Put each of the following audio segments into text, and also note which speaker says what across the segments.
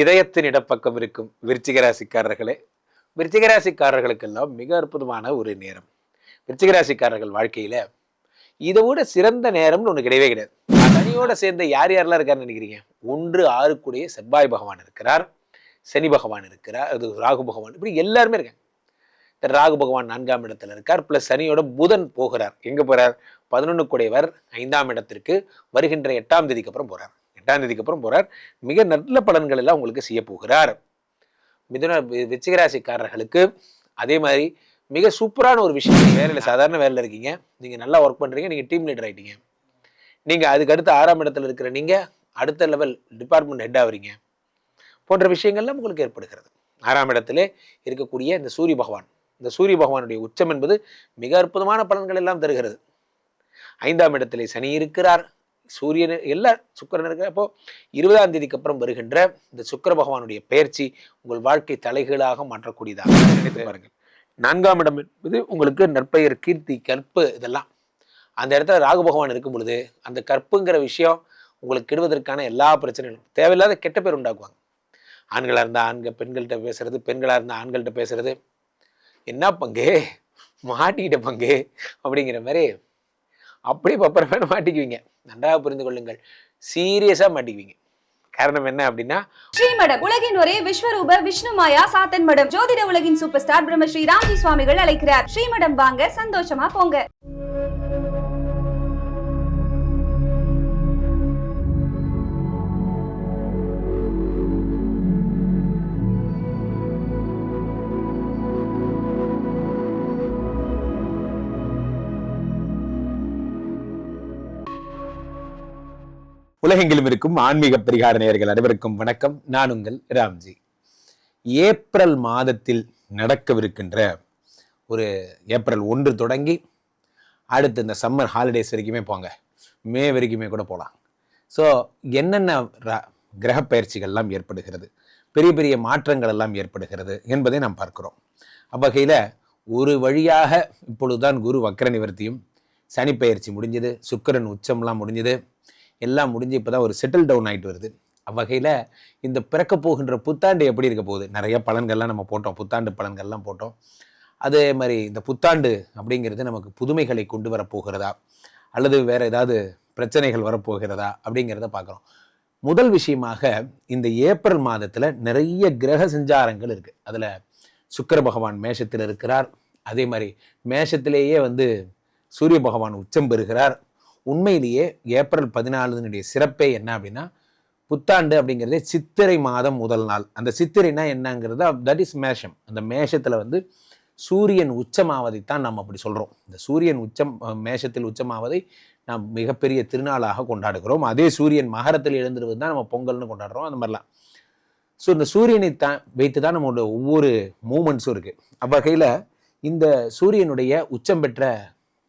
Speaker 1: இதயத்தின் இடப்பக்கம் இருக்கும் விருச்சிகராசிக்காரர்களே, விருச்சிகராசிக்காரர்களுக்கெல்லாம் மிக அற்புதமான ஒரு நேரம். விருச்சிகராசிக்காரர்கள் வாழ்க்கையில இதை விட சிறந்த நேரம்னு ஒண்ணு கிடையவே கிடையாது. சனியோட சேர்ந்த யார் யாரெல்லாம் இருக்காருன்னு நினைக்கிறீங்க? 1-6 செவ்வாய் பகவான் இருக்கிறார், சனி பகவான் இருக்கிறார், அது ராகு பகவான், இப்படி எல்லாருமே இருக்காங்க. ராகு பகவான் 4ஆம் இடத்துல இருக்கார், பிளஸ் சனியோட புதன் போகிறார். எங்க போறார்? 11 5ஆம் இடத்திற்கு வருகின்ற 8ஆம் தேதிக்கு அப்புறம் போறார். 8ஆம் தேதிக்கு அப்புறம் போறார். மிக நல்ல பலன்கள் எல்லாம் உங்களுக்கு செய்ய போகிறார். விருச்சிகராசிக்காரர்களுக்கு அதே மாதிரி மிக சூப்பரான ஒரு விஷயம். வேலையில சாதாரண வேலையில இருக்கீங்க, நீங்க நல்லா ஒர்க் பண்றீங்க, நீங்க டீம் லீடர் ஆயிட்டீங்க. நீங்க அதுக்கு அடுத்து 6ஆம் இடத்துல இருக்கிற நீங்க அடுத்த லெவல் டிபார்ட்மெண்ட் ஹெட் ஆகுறீங்க போன்ற விஷயங்கள்லாம் உங்களுக்கு ஏற்படுகிறது. 6ஆம் இடத்திலே இருக்கக்கூடிய இந்த சூரிய பகவான், இந்த சூரிய பகவானுடைய உச்சம் என்பது மிக அற்புதமான பலன்கள் எல்லாம் தருகிறது. 5ஆம் இடத்திலே சனி இருக்கிறார், சூரியன் எல்லாம் சுக்கிரன் இருக்கிற. அப்போ 20ஆம் தேதிக்கு அப்புறம் வருகின்ற இந்த சுக்கிர பகவானுடைய பெயர்ச்சி உங்கள் வாழ்க்கை தலைகீழாக மாற்றக்கூடியதாக நினைத்து பாருங்கள். 4ஆம் இடம் என்பது உங்களுக்கு நற்பெயர், கீர்த்தி, கற்பு, இதெல்லாம் அந்த இடத்துல ராகு பகவான் இருக்கும் பொழுது அந்த கற்புங்கிற விஷயம் உங்களுக்கு கெடுவதற்கான எல்லா பிரச்சனைகளும், தேவையில்லாத கெட்ட பேர் உண்டாக்குவாங்க. ஆண்களா இருந்தா ஆண்கள் பெண்கள்கிட்ட பேசுறது, பெண்களா இருந்தா ஆண்கள்கிட்ட பேசுறது, என்ன பங்கு மாட்டிக்கிட்ட பங்கு அப்படிங்கிற மாதிரி அப்படியே பப்பரமான மாட்டிக்குவீங்க. நன்றாக புரிந்து கொள்ளுங்கள், சீரியஸா மாட்டிக்குவீங்க. காரணம் என்ன அப்படின்னா,
Speaker 2: ஸ்ரீமடம் உலகின் ஒரே விஸ்வரூப விஷ்ணு மாயா சாத்தன் மடம், ஜோதிட உலகின் சூப்பர் ஸ்டார் பிரம்மஸ்ரீ ராம்ஜி சுவாமிகள் அழைக்கிறார். ஸ்ரீமடம் வாங்க, சந்தோஷமா போங்க.
Speaker 1: உலகெங்கிலும் இருக்கும் ஆன்மீக பரிகார நேயர்கள் அனைவருக்கும் வணக்கம். நான் உங்கள் ராம்ஜி. ஏப்ரல் மாதத்தில் நடக்கவிருக்கின்ற ஒரு ஏப்ரல் 1 தொடங்கி அடுத்து இந்த சம்மர் ஹாலிடேஸ் வரைக்குமே போங்க, மே வரைக்குமே கூட போகலாம். ஸோ என்னென்ன கிரக பயிற்சிகள்லாம் ஏற்படுகிறது, பெரிய பெரிய மாற்றங்கள் எல்லாம் ஏற்படுகிறது என்பதை நாம் பார்க்கிறோம். அவ்வகையில் ஒரு வழியாக இப்பொழுதுதான் குரு வக்ர நிவர்த்தியும், சனி பயிற்சி முடிஞ்சது, சுக்கிரன் உச்சம்லாம் முடிஞ்சது, எல்லாம் முடிஞ்சு இப்போ தான் ஒரு செட்டில் டவுன் ஆகிட்டு வருது. அவ்வகையில் இந்த பிறக்க போகின்ற புத்தாண்டு எப்படி இருக்க போகுது? நிறைய பலன்கள்லாம் நம்ம போட்டோம், புத்தாண்டு பலன்கள்லாம் போட்டோம். அதே மாதிரி இந்த புத்தாண்டு அப்படிங்கிறது நமக்கு புதுமைகளை கொண்டு வரப்போகிறதா அல்லது வேறு ஏதாவது பிரச்சனைகள் வரப்போகிறதா அப்படிங்கிறத பார்க்குறோம். முதல் விஷயமாக இந்த ஏப்ரல் மாதத்தில் நிறைய கிரக சஞ்சாரங்கள் இருக்குது. அதில் சுக்கிர பகவான் மேஷத்தில் இருக்கிறார், அதே மாதிரி மேஷத்திலேயே சூரிய பகவான் உச்சம் பெறுகிறார். உண்மையிலேயே ஏப்ரல் 14 சிறப்பே என்ன அப்படின்னா, புத்தாண்டு அப்படிங்கிறதே சித்திரை மாதம் முதல் நாள். அந்த சித்திரைனா என்னங்கிறத தட் இஸ் மேஷம். அந்த மேஷத்தில் சூரியன் உச்சமாவதைத்தான் நாம் அப்படி சொல்கிறோம். இந்த சூரியன் உச்சம் மேஷத்தில் உச்சமாவதை நாம் மிகப்பெரிய திருநாளாக கொண்டாடுகிறோம். அதே சூரியன் மகரத்தில் எழுந்திருவது தான் நம்ம பொங்கல்னு கொண்டாடுறோம். அந்த மாதிரிலாம். ஸோ இந்த சூரியனை வைத்து தான் நம்மளோட ஒவ்வொரு மூமெண்ட்ஸும் இருக்குது. அவ்வகையில் இந்த சூரியனுடைய உச்சம் பெற்ற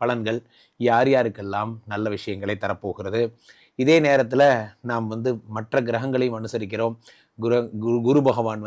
Speaker 1: பலன்கள் யார் யாருக்கெல்லாம் நல்ல விஷயங்களை தரப்போகிறது. இதே நேரத்தில் நாம் மற்ற கிரகங்களையும் அனுசரிக்கிறோம். குரு பகவான்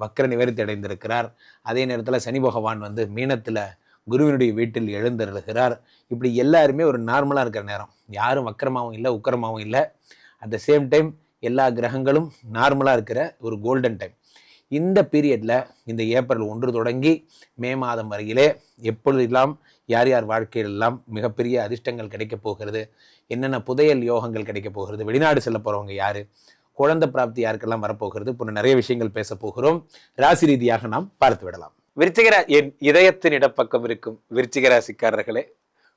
Speaker 1: வக்ர நிவர்த்தி அடைந்திருக்கிறார். அதே நேரத்தில் சனி பகவான் மீனத்தில் குருவினுடைய வீட்டில் எழுந்தருளுகிறார். இப்படி எல்லாருமே ஒரு நார்மலாக இருக்கிற நேரம், யாரும் வக்கரமாகவும் இல்லை உக்கரமாகவும் இல்லை. அட் த சேம் டைம் எல்லா கிரகங்களும் நார்மலாக இருக்கிற ஒரு கோல்டன் டைம். இந்த பீரியடில் இந்த ஏப்ரல் 1 தொடங்கி மே மாதம் வரையிலே எப்பொழுதெல்லாம் யார் யார் வாழ்க்கையிலெல்லாம் மிகப்பெரிய அதிர்ஷ்டங்கள் கிடைக்க போகிறது, என்னென்ன புதையல் யோகங்கள் கிடைக்க போகிறது, வெளிநாடு செல்ல போகிறவங்க யார், குழந்தை பிராப்தி யாருக்கெல்லாம் வரப்போகிறது போன்ற நிறைய விஷயங்கள் பேச போகிறோம். ராசி ரீதியாக நாம் பார்த்து விடலாம். என் இதயத்தின் இடப்பக்கம் இருக்கும் விருச்சிகராசிக்காரர்களே,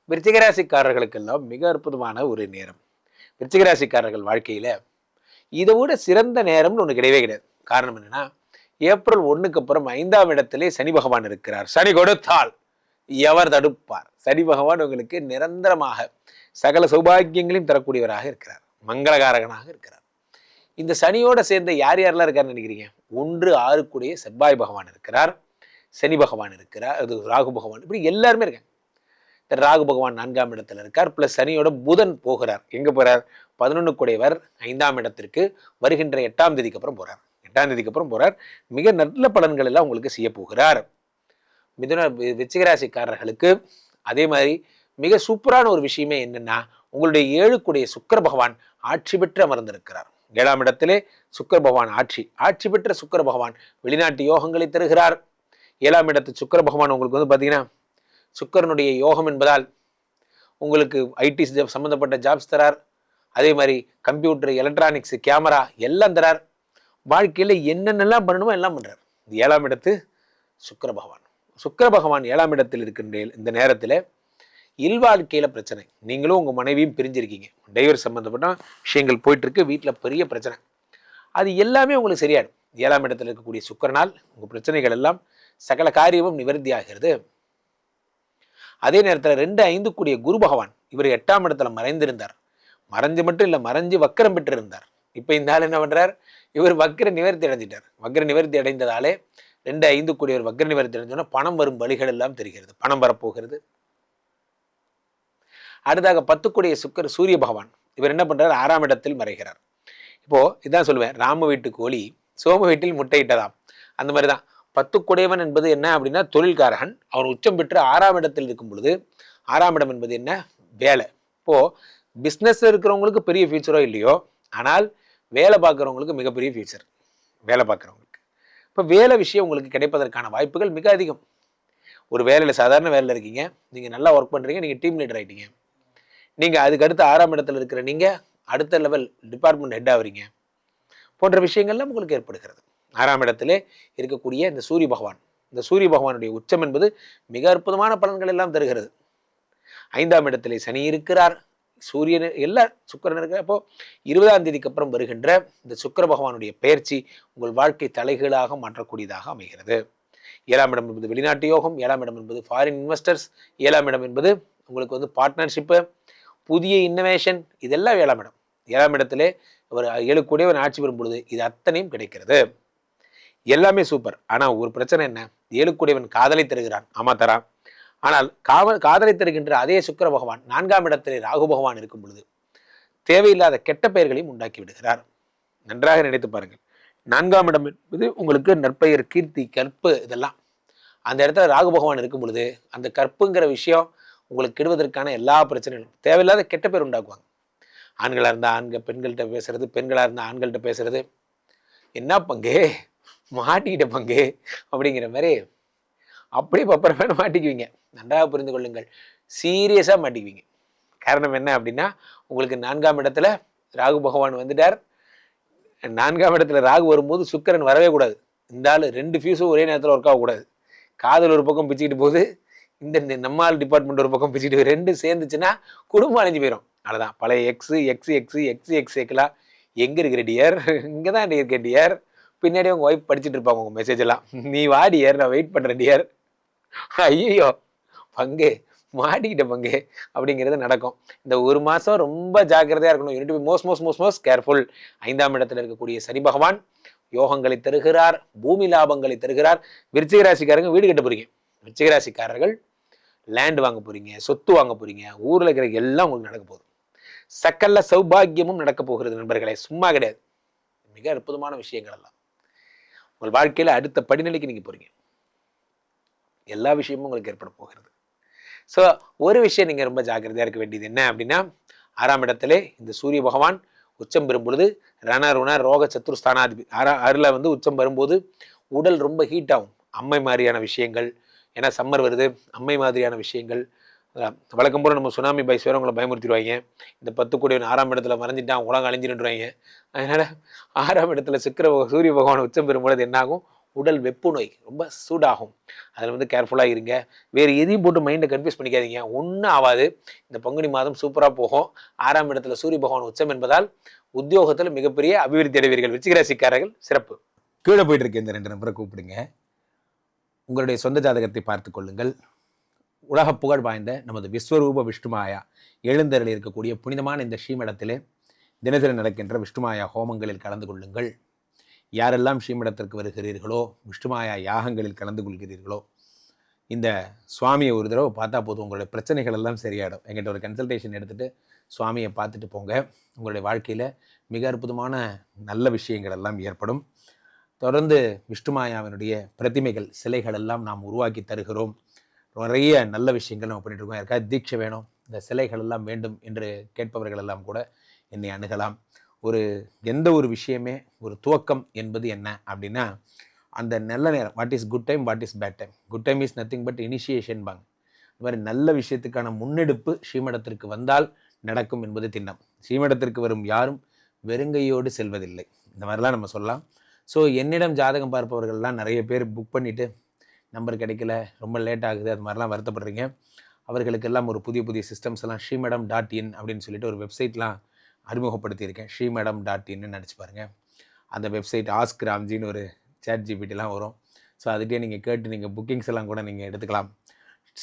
Speaker 1: விருச்சிகராசிக்காரர்களுக்கெல்லாம் மிக அற்புதமான ஒரு நேரம். விருச்சிகராசிக்காரர்கள் வாழ்க்கையில இதை விட சிறந்த நேரம்னு ஒன்று கிடையவே கிடையாது. காரணம் என்னன்னா, ஏப்ரல் 1க்கு அப்புறம் 5ஆம் இடத்திலே சனி பகவான் இருக்கிறார். சனி கொடுத்தால் எவர் தடுப்பார்? சனி பகவான் உங்களுக்கு நிரந்தரமாக சகல சௌபாகியங்களையும் தரக்கூடியவராக இருக்கிறார், மங்களகாரகனாக இருக்கிறார். இந்த சனியோட சேர்ந்த யார் யாரெல்லாம் இருக்காருன்னு நினைக்கிறீங்க? 1-6 செவ்வாய் பகவான் இருக்கிறார், சனி பகவான் இருக்கிறார், அது ராகு பகவான், இப்படி எல்லாருமே இருக்காங்க. ராகு பகவான் 4ஆம் இடத்துல இருக்கார், பிளஸ் சனியோட புதன் போகிறார். எங்க போறார்? 11 5ஆம் இடத்திற்கு வருகின்ற 8ஆம் தேதிக்கு அப்புறம் போறார். 8ஆம் தேதிக்கு அப்புறம் போறார். மிக நல்ல பலன்கள் எல்லாம் உங்களுக்கு செய்ய போகிறார். விருச்சிகராசிக்காரர்களுக்கு அதே மாதிரி மிக சூப்பரான ஒரு விஷயமே என்னன்னா, உங்களுடைய 7 சுக்கிர பகவான் ஆட்சி பெற்று அமர்ந்திருக்கிறார். 7ஆம் இடத்திலே சுக்கிர பகவான் ஆட்சி பெற்ற சுக்கிர பகவான் வெளிநாட்டு யோகங்களை தருகிறார். 7ஆம் இடத்து சுக்கிர பகவான் உங்களுக்கு வந்து பார்த்தீங்கன்னா சுக்கிரனுடைய யோகம் என்பதால் உங்களுக்கு ஐடி சம்பந்தப்பட்ட ஜாப்ஸ் தரார். அதே மாதிரி கம்ப்யூட்டர், எலக்ட்ரானிக்ஸ், கேமரா எல்லாம் தரார். வாழ்க்கையில் என்னென்னலாம் பண்ணணுமோ எல்லாம் பண்றார். 7ஆம் இடத்து சுக்கிர பகவான். சுக்கிர பகவான் 7ஆம் இடத்தில் இருக்கின்ற இந்த நேரத்தில் இல்வாழ்க்கையில பிரச்சனை, நீங்களும் உங்க மனைவியும் பிரிஞ்சிருக்கீங்க, டைவர்ஸ் சம்பந்தப்பட்ட விஷயங்கள் போயிட்டு இருக்கு, வீட்டில் பெரிய பிரச்சனை, அது எல்லாமே உங்களுக்கு சரியாடும். 7ஆம் இடத்தில் இருக்கக்கூடிய சுக்கிரனால் உங்க பிரச்சனைகள் எல்லாம் சகல காரியமும் நிவர்த்தி ஆகிறது. அதே நேரத்தில் 2-5 கூடிய குரு பகவான் இவர் 8ஆம் இடத்துல மறைந்திருந்தார். மறைஞ்சு மட்டும் இல்லை, மறைஞ்சு வக்கரம் பெற்று இருந்தார். இப்போ இந்த ஆள் என்ன பண்றார், இவர் வக்கர நிவர்த்தி அடைஞ்சிட்டார். வக்கர நிவர்த்தி அடைந்ததாலே 2-5 கூடியவர் வக்கர நிவர்த்தி அடைஞ்சோன்னா பணம் வரும் வழிகள் எல்லாம் தெரிகிறது, பணம் வரப்போகிறது. அடுத்தாக 10 கூடிய சூரிய பகவான் இவர் என்ன பண்றார், 6ஆம் இடத்தில் மறைகிறார். இப்போ இதான் சொல்லுவேன், ராம வீட்டு கோழி சோம வீட்டில் முட்டையிட்டதாம். அந்த மாதிரிதான் 10 கூடையவன் என்பது என்ன அப்படின்னா தொழில்காரகன். அவன் உச்சம் பெற்று 6ஆம் இடத்தில் இருக்கும் பொழுது 6ஆம் இடம் என்பது என்ன, வேலை. இப்போ பிஸ்னஸ்ல இருக்கிறவங்களுக்கு பெரிய ஃபியூச்சரோ இல்லையோ, ஆனால் வேலை பார்க்குறவங்களுக்கு மிகப்பெரிய ஃபியூச்சர். வேலை பார்க்குறவங்களுக்கு இப்போ வேலை விஷயம் உங்களுக்கு கிடைப்பதற்கான வாய்ப்புகள் மிக அதிகம். ஒரு வேலையில் சாதாரண வேலையில் இருக்கீங்க, நீங்கள் நல்லா ஒர்க் பண்ணுறீங்க, நீங்கள் டீம் லீடர் ஆகிட்டீங்க. நீங்கள் அதுக்கு அடுத்து 6ஆம் இடத்துல இருக்கிற நீங்கள் அடுத்த லெவல் டிபார்ட்மெண்ட் ஹெட் ஆகிறீங்க போன்ற விஷயங்கள்லாம் உங்களுக்கு ஏற்படுகிறது. 6ஆம் இடத்திலே இருக்கக்கூடிய இந்த சூரிய பகவான், இந்த சூரிய பகவானுடைய உச்சம் என்பது மிக அற்புதமான பலன்கள் எல்லாம் தருகிறது. 5ஆம் இடத்திலே சனி இருக்கிறார், சூரியன் எல்லாம் சுக்கிரன் இருக்கிற. அப்போ 20ஆம் தேதிக்கு அப்புறம் வருகின்ற இந்த சுக்கிர பகவானுடைய பெயர்ச்சி உங்கள் வாழ்க்கை தலைகீழாக மாற்றக்கூடியதாக அமைகிறது. 7ஆம் இடம் என்பது வெளிநாட்டு யோகம், 7ஆம் இடம் என்பது ஃபாரின் இன்வெஸ்டர்ஸ், 7ஆம் இடம் என்பது உங்களுக்கு வந்து பார்ட்னர்ஷிப்பு, புதிய இன்னோவேஷன், இதெல்லாம் 7ஆம் இடம். 7ஆம் இடத்திலே அவர் 7 கூடியவன் ஆட்சி பெறும் பொழுது இது அத்தனையும் கிடைக்கிறது. எல்லாமே சூப்பர். ஆனால் ஒரு பிரச்சனை என்ன, 7 கூடியவன் காதலை தருகிறான், ஆமா தரான். ஆனால் காதலை தருகின்ற அதே சுக்கிர பகவான் 4ஆம் இடத்திலே ராகு பகவான் இருக்கும் பொழுது தேவையில்லாத கெட்ட பெயர்களையும் உண்டாக்கி விடுகிறார். நன்றாக நினைத்து பாருங்கள். 4ஆம் இடம் என்பது உங்களுக்கு நற்பெயர், கீர்த்தி, கற்பு, இதெல்லாம். அந்த இடத்துல ராகு பகவான் இருக்கும் பொழுது அந்த கற்புங்கிற விஷயம் உங்களுக்கு கெடுவதற்கான எல்லா பிரச்சனைகளும், தேவையில்லாத கெட்ட பேர் உண்டாக்குவாங்க. ஆண்களாக இருந்தால் ஆண்கள் பெண்கள்கிட்ட பேசுறது, பெண்களாக இருந்தால் ஆண்கள்கிட்ட பேசுறது, என்ன பங்கு மாட்டிக்கிட்ட பங்கு அப்படிங்கிற மாதிரி அப்படியே பப்பரமே மாட்டிக்குவீங்க. நன்றாக புரிந்து கொள்ளுங்கள், சீரியஸாக மாட்டிக்குவீங்க. காரணம் என்ன அப்படின்னா, உங்களுக்கு 4ஆம் இடத்துல ராகு பகவான் வந்துட்டார். 4ஆம் இடத்துல ராகு வரும்போது சுக்கிரன் வரவே கூடாது. இந்த ஆள் 2 ஃபியூஸும் ஒரே நேரத்தில் ஒர்க் ஆகக்கூடாது. காதல் ஒரு பக்கம் பிச்சுக்கிட்டு போகுது, இந்த நம்மால் டிபார்ட்மெண்ட் ஒரு பக்கம் பிச்சுக்கிட்டு, 2 சேர்ந்துச்சுன்னா குடும்பம் அழிஞ்சு போயிடும். அவ்வளோதான். பழைய எக்ஸ்லாம் எங்கே இருக்கிற டியர், இங்கே தான் இருக்க டியர், பின்னாடி உங்கள் ஒய்ஃப் படிச்சுட்டு இருப்பாங்க உங்கள் மெசேஜ் எல்லாம், நீ வா டியர், நான் வெயிட் பண்ணுறேன் டியர். ஐயோ பங்கு மாட்டிக்கிட்ட பங்கு அப்படிங்கிறது நடக்கும். இந்த ஒரு மாதம் ரொம்ப ஜாக்கிரதையாக இருக்கணும். Unit B most careful. 5ஆம் இடத்துல இருக்கக்கூடிய சனி பகவான் யோகங்களை தருகிறார், பூமி லாபங்களை தருகிறார். விருச்சிக ராசிக்காரங்க வீடு கட்ட போறீங்க, விருச்சிக ராசிக்காரர்கள் லேண்ட் வாங்க போறீங்க, சொத்து வாங்க போறீங்க, ஊரில் இருக்கிற எல்லாம் உங்களுக்கு நடக்க போகுது. சக்கல்ல சௌபாகியமும் நடக்க போகிறது நண்பர்களே, சும்மா கிடையாது. மிக அற்புதமான விஷயங்கள் எல்லாம் உங்கள் வாழ்க்கையில் அடுத்த படிநிலைக்கு நீங்கள் போறீங்க. எல்லா விஷயமும் உங்களுக்கு ஏற்பட போகிறது. ஸோ ஒரு விஷயம் நீங்கள் ரொம்ப ஜாக்கிரதையாக இருக்க வேண்டியது என்ன அப்படின்னா, 6ஆம் இடத்திலே இந்த சூரிய பகவான் உச்சம் பெறும் பொழுது ரண ரோக சத்துருஸ்தானாதிபதி 6ல் வந்து உச்சம் வரும்போது உடல் ரொம்ப ஹீட் ஆகும். அம்மை மாதிரியான விஷயங்கள், ஏன்னா சம்மர் வருது, அம்மை மாதிரியான விஷயங்கள். வழக்கம் போல நம்ம சுனாமி பைஸ் வேறு உங்களை பயமுறுத்திடுவாங்க. இந்த 10 கூடியவன் 6ஆம் இடத்துல மறைஞ்சிட்டான், உலகம் அழிஞ்சிருவாங்க. அதனால 6ஆம் இடத்துல சூரிய பகவான் உச்சம் பெறும் பொழுது என்னாகும், உடல் வெப்பு நோய் ரொம்ப சூடாகும். அதில் வந்து கேர்ஃபுல்லாக இருங்க. வேறு எதையும் போட்டு மைண்டை கன்ஃபியூஸ் பண்ணிக்காதீங்க, ஒன்றும் ஆகாது. இந்த பங்குனி மாதம் சூப்பராக போகும். 6ஆம் இடத்துல சூரிய பகவான் உச்சம் என்பதால் உத்தியோகத்தில் மிகப்பெரிய அபிவிருத்தி அடைவீர்கள். விருச்சிக ராசிக்காரர்கள் சிறப்பு. கீழே போயிட்டு இருக்க இந்த 2 நபரை கூப்பிடுங்க, உங்களுடைய சொந்த ஜாதகத்தை பார்த்து கொள்ளுங்கள். உலக புகழ் வாய்ந்த நமது விஸ்வரூப விஷ்ணுமாயா எழுந்தருளி இருக்கக்கூடிய புனிதமான இந்த ஸ்ரீமடத்திலே தினசரி நடக்கின்ற விஷ்ணுமாயா ஹோமங்களில் கலந்து கொள்ளுங்கள். யாரெல்லாம் ஸ்ரீமடத்திற்கு வருகிறீர்களோ, விஷ்ணுமாயா யாகங்களில் கலந்து கொள்கிறீர்களோ, இந்த சுவாமியை ஒரு தடவை பார்த்தா போதும், உங்களுடைய பிரச்சனைகள் எல்லாம் சரியாயிடும். எங்கிட்ட ஒரு கன்சல்டேஷன் எடுத்துகிட்டு சுவாமியை பார்த்துட்டு போங்க. உங்களுடைய வாழ்க்கையில் மிக அற்புதமான நல்ல விஷயங்கள் எல்லாம் ஏற்படும். தொடர்ந்து விஷ்ணுமாயாவினுடைய பிரதிமைகள், சிலைகள் எல்லாம் நாம் உருவாக்கி தருகிறோம். நிறைய நல்ல விஷயங்கள் நம்ம பண்ணிட்டு இருக்கோம். யாருக்காவது தீட்சை வேணும், இந்த சிலைகள் எல்லாம் வேண்டும் என்று கேட்பவர்கள் எல்லாம் கூட என்னை அணுகலாம். ஒரு எந்த ஒரு விஷயமே ஒரு துவக்கம் என்பது என்ன அப்படின்னா, அந்த நல்ல நேரம், what is good time, what is bad time. Good time is nothing but initiation பாங்க. இந்த மாதிரி நல்ல விஷயத்துக்கான முன்னெடுப்பு ஸ்ரீமடத்திற்கு வந்தால் நடக்கும் என்பது திண்ணம். ஸ்ரீமடத்திற்கு வரும் யாரும் வெறுங்கையோடு செல்வதில்லை. இந்த மாதிரிலாம் நம்ம சொல்லலாம். ஸோ என்னிடம் ஜாதகம் பார்ப்பவர்கள்லாம் நிறைய பேர் புக் பண்ணிவிட்டு நம்பர் கிடைக்கல, ரொம்ப லேட் ஆகுது, அது மாதிரிலாம் வருத்தப்படுறீங்க. அவர்களுக்கெல்லாம் ஒரு புதிய புதிய சிஸ்டம்ஸ் எல்லாம் srimadam.in அப்படின்னு சொல்லிட்டு ஒரு வெப்சைட்லாம் அறிமுகப்படுத்தியிருக்கேன். srimadam.in நினச்சி பாருங்கள். அந்த வெப்சைட் ஆஸ்க் ராம்ஜின்னு ஒரு சேட் ஜிபிடிலாம் வரும். ஸோ அதுக்கே நீங்கள் கேட்டு நீங்கள் புக்கிங்ஸ் எல்லாம் கூட நீங்கள் எடுத்துக்கலாம்.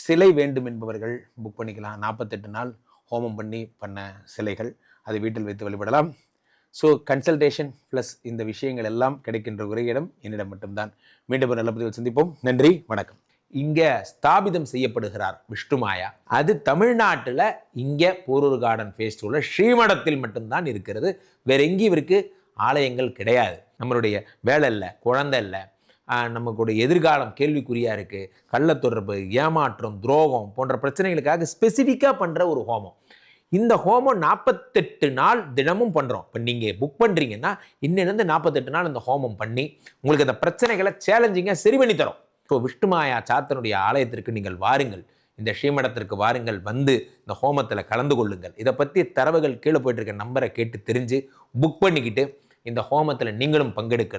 Speaker 1: சிலை வேண்டும் என்பவர்கள் புக் பண்ணிக்கலாம். 48 நாள் ஹோமம் பண்ண சிலைகள், அதை வீட்டில் வைத்து வழிபடலாம். ஸோ கன்சல்டேஷன் ப்ளஸ் இந்த விஷயங்கள் எல்லாம் கிடைக்கின்ற ஒரே இடம் என்னிடம் மட்டும்தான். மீண்டும் ஒரு நல்ல பதிவில் சந்திப்போம். நன்றி, வணக்கம். இங்கே ஸ்தாபிதம் செய்யப்படுகிறார் விஷ்ணுமாயா. அது தமிழ்நாட்டில் இங்கே போரூர் கார்டன் ஃபேஸ் 2ல ஸ்ரீமடத்தில் மட்டும்தான் இருக்கிறது. வேற எங்கேயும் இவருக்கு ஆலயங்கள் கிடையாது. நம்மளுடைய வேலை இல்லை, குழந்தை இல்லை, நமக்குடைய எதிர்காலம் கேள்விக்குறியாக இருக்குது, கள்ள தொடர்பு, ஏமாற்றம், துரோகம் போன்ற பிரச்சனைகளுக்காக ஸ்பெசிஃபிக்காக பண்ணுற ஒரு ஹோமம். இந்த ஹோமம் 48 நாள் தினமும் பண்ணுறோம். இப்போ நீங்கள் புக் பண்ணுறீங்கன்னா இன்னிலிருந்து 48 நாள் இந்த ஹோமம் பண்ணி உங்களுக்கு அந்த பிரச்சனைகளை சேலஞ்சிங்காக சரி பண்ணி தரோம். ஸோ விஷ்ணுமாயா சாத்தனுடைய ஆலயத்திற்கு நீங்கள் வாருங்கள், இந்த ஸ்ரீமடத்திற்கு வாருங்கள், வந்து இந்த ஹோமத்தில் கலந்து கொள்ளுங்கள். இதை பற்றி தரவுகள் கீழே போயிட்டு இருக்க நம்பரை கேட்டு தெரிஞ்சு புக் பண்ணிக்கிட்டு இந்த ஹோமத்தில் நீங்களும் பங்கெடுக்கலாம்.